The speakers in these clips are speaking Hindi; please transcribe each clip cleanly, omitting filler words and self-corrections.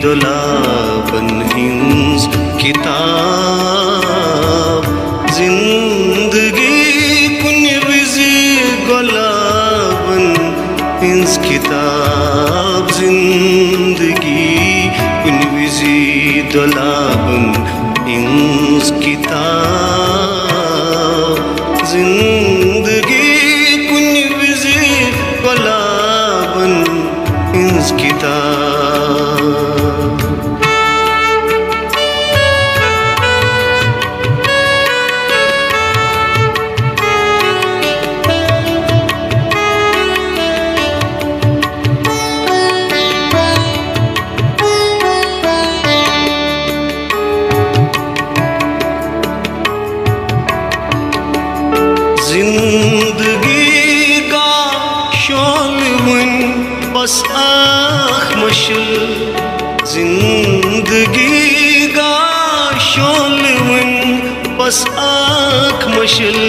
दुलाबन हिंस किताब जिंदगी कुन विजी गुलाबन हिंस किताब जिंदगी कुन विजी दुलाबन हिंस किताब जिंदगी कुन विजी गुलाबन हिंस किताब जिंदगी का शोल वन बस आँख मशल जिंदगी का शोल वन बस आँख मशल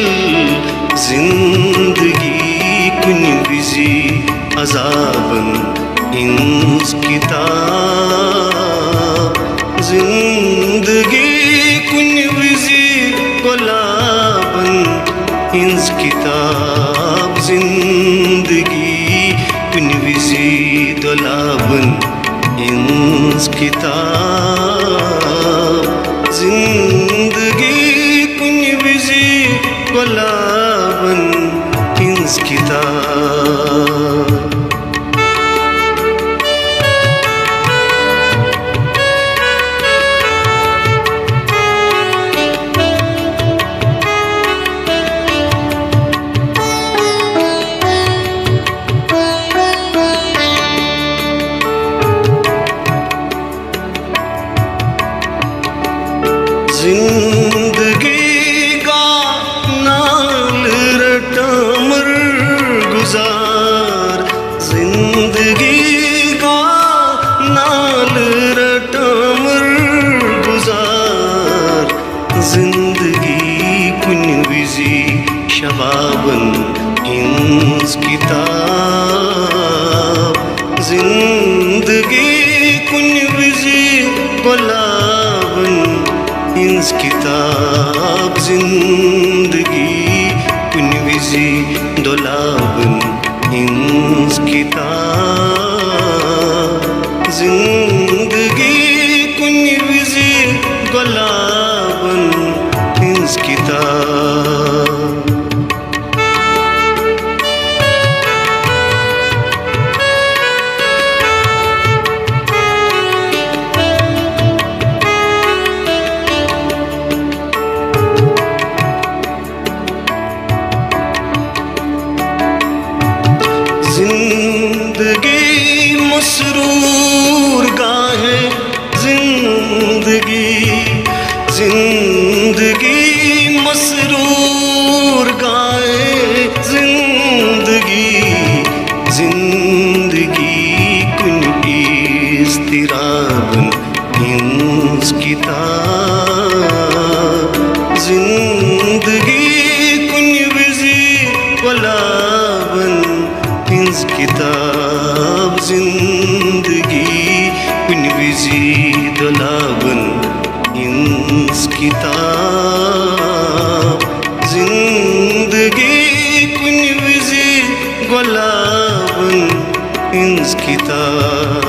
जिंदगी कुन विजी अजाबन हिंस किताब जिंदगी कुन विजी गुलाबन हिंस किताब जिंदगी कुन विजी दुलाबन हिंस किताब जिंदगी कुन विजी गुलाबन हिंस किताब जिंदगी का नाल रटमर गुजार जिंदगी का नाल रटमर गुजार जिंदगी कुन विजी शबाबन हिंस किताब जिंदगी कुन विजी गुलाबन हिंस किताब जिंदगी कुन विजी दुलाबन हिंस किताब जिंदगी कुन विजी गुलाबन हिंस किताब जिंदगी मसरूर गाहे जिंदगी जिंदगी मसरूर गाहे जिंदगी जिंदगी कुन इस्तिराबन हिंस किताब जिंदगी कुन विजी गुलाबन हिंस किताब जिंदगी कुन विजी दुलाबन हिंस किताब जिंदगी कुन विजी गुलाबन हिंस किताब